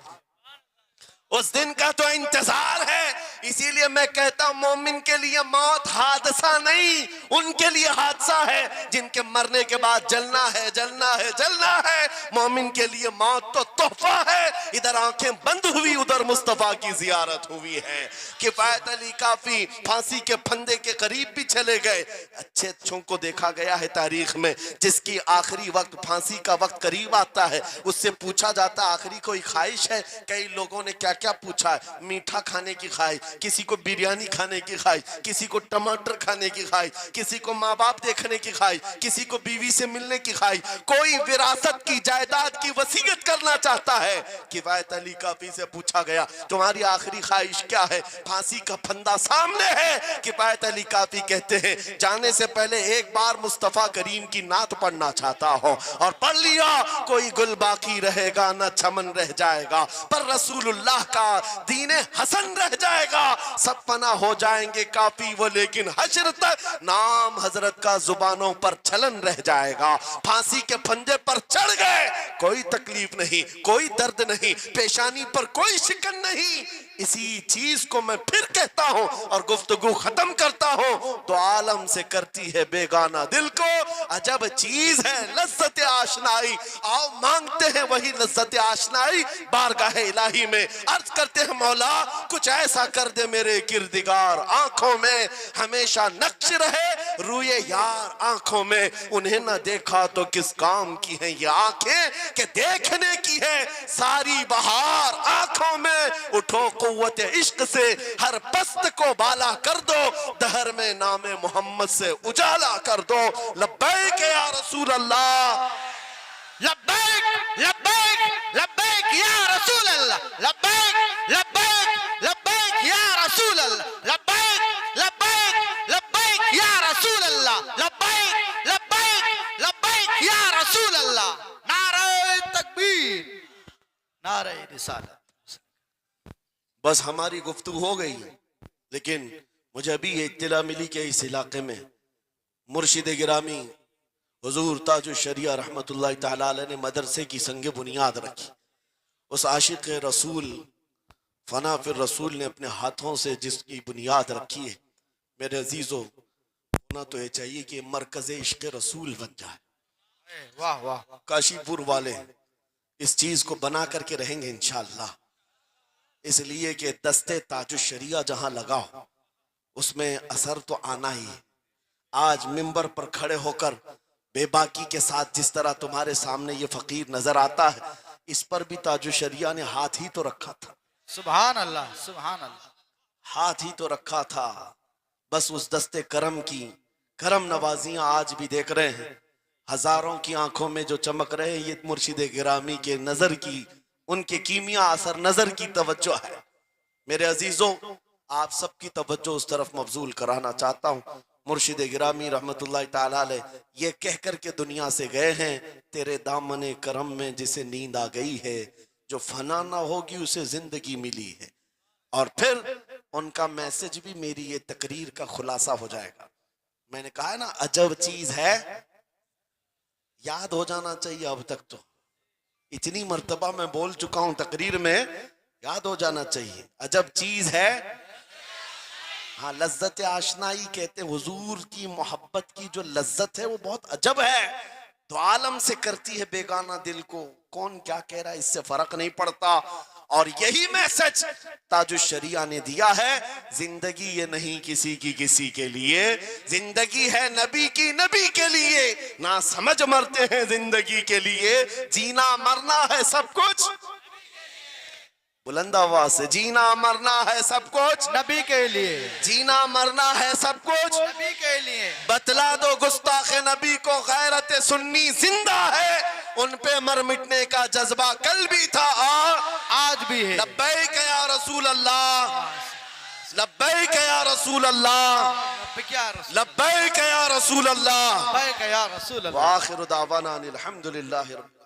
उस दिन का तो इंतजार है। इसीलिए मैं कहता हूं मोमिन के लिए मौत हादसा नहीं, उनके लिए हादसा है जिनके मरने के बाद जलना है, जलना है, जलना है। मोमिन के लिए मौत तो तोहफा है। इधर आंखें बंद हुई, उधर मुस्तफा की जियारत हुई है। किफायत अली काफी फांसी के फंदे के करीब भी चले गए। अच्छे अच्छों को देखा गया है तारीख में, जिसकी आखिरी वक्त फांसी का वक्त करीब आता है, उससे पूछा जाता आखिरी कोई ख्वाहिश है? कई लोगों ने क्या क्या पूछा है, मीठा खाने की ख्वाहिश, किसी को बिरयानी खाने की ख्वाहिश, किसी को टमाटर खाने की ख्वाहिश, किसी को माँ बाप देखने की ख्वाहिश, किसी को बीवी से मिलने की ख्वाहिश, कोई विरासत की जायदाद की वसीयत करना चाहता है। किफायत अली काफी से पूछा गया तुम्हारी आखिरी ख्वाहिश क्या है? फांसी का फंदा सामने है। किफायत अली काफी कहते हैं जाने से पहले एक बार मुस्तफा करीम की नात पढ़ना चाहता हो, और पढ़ लिया कोई गुल बाकी रहेगा न चमन रह जाएगा, पर रसूलुल्लाह का दीने हसन रह जाएगा। सब फना हो जाएंगे काफी वो, लेकिन हश्र तक नाम हजरत का जुबानों पर चलन रह जाएगा। फांसी के फंदे पर चढ़ गए, कोई तकलीफ नहीं, कोई दर्द नहीं, पेशानी पर कोई शिकन नहीं। इसी चीज को मैं फिर कहता हूं और गुफ्तगू खत्म करता हूं, तो आलम से करती है बेगाना दिल को, अजब चीज है लज्जत आशनाई। आओ मांगते हैं वही लज्जत आशनाई बारगाह इलाही में, अर्ज करते हैं मौला कुछ ऐसा कर दे मेरे किरदिगार, आंखों में हमेशा नक्श रहे रूए यार आंखों में। उन्हें ना देखा तो किस काम की है ये आंखें कि देखने की है सारी बहार आंखों में। उठो कुव्वत इश्क से हर पस्त को बाला कर दो, दहर में नामे मोहम्मद से उजाला कर दो। लब्बैक या रसूल अल्लाह, लब्बैक लब्बैक लब्बैक या रसूल अल्लाह, लब्बैक लब्बैक लब्बैक या रसूल अल्लाह, लब्बैक लब्बैक लब्बैक या रसूल अल्लाह, लब्बैक लब्बैक लब्बैक या रसूल अल्लाह। नारे तकबीर, नारे रिसालत। बस हमारी गुफ्तगू हो गई, लेकिन मुझे अभी ये इत्तला मिली कि इस इलाके में मुर्शिद गिरामी हुजूर ताजुश शरिया रहमतुल्लाह तआला अलैह ने मदरसे की संग बुनियाद रखी। उस आशिक रसूल फना फिर रसूल ने अपने हाथों से जिसकी बुनियाद रखी है, मेरे अजीजों होना तो ये चाहिए कि मरकज़ इश्क़ रसूल बन जाए। वाह वाह, काशीपुर वाले इस चीज को बना करके रहेंगे इंशाअल्लाह। इसलिए कि दस्ते ताजुश शरिया जहां लगाओ उसमें असर तो आना ही है। आज मिंबर पर खड़े होकर बेबाकी के साथ जिस तरह तुम्हारे सामने ये फकीर नजर आता है, इस पर भी ताजुश शरिया ने हाथ ही तो रखा था। सुभान अल्लाह, सुभान अल्लाह। हाथ ही तो रखा था। बस उस दस्ते करम की करम नवाजियां आज भी देख रहे हैं। हजारों की आंखों में जो चमक रहे हैं, ये मुर्शिद गिरामी के नजर की, उनके कीमिया असर नजर की तवज्जो है। मेरे अजीजों, आप सबकी तवज्जो उस तरफ मबजूल कराना चाहता हूँ। मुर्शिद गिरामी रहमतुल्लाह ताला अलैह ये कह कर के दुनिया से गए हैं, तेरे दामने करम में जिसे नींद आ गई है, जो फना ना होगी उसे जिंदगी मिली है। और फिर उनका मैसेज भी मेरी ये तकरीर का खुलासा हो जाएगा। मैंने कहा है ना, अजब चीज है, याद हो जाना चाहिए। अब तक तो इतनी मर्तबा मैं बोल चुका हूं तकरीर में, याद हो जाना चाहिए। अजब चीज है, हाँ, लज्जत आशनाई कहते हैं। हुजूर की मोहब्बत की जो लज्जत है वो बहुत अजब है, तो आलम से करती है बेगाना दिल को। कौन क्या कह रहा है इससे फर्क नहीं पड़ता। और यही मैसेज ताजुश शरिया ने दिया है, जिंदगी ये नहीं किसी की किसी के लिए, जिंदगी है नबी की नबी के लिए। ना समझ मरते हैं जिंदगी के लिए, जीना मरना है सब कुछ। बुलंद आवाज से, जीना मरना है सब कुछ नबी के लिए, जीना मरना है सब कुछ नबी के लिए। बतला दो गुस्ताखे नबी को, गैरत सुन्नी जिंदा है, उन पे मर मिटने का जज्बा कल भी था और आज भी है। लब्बैक या रसूल अल्लाह, लब्बैक या रसूल अल्लाह, लब्बैक या रसूल अल्लाह, लब्बैक या रसूल अल्लाह। व आखिरु दावाना अनिल हम्दुलिल्लाहि रब्बिल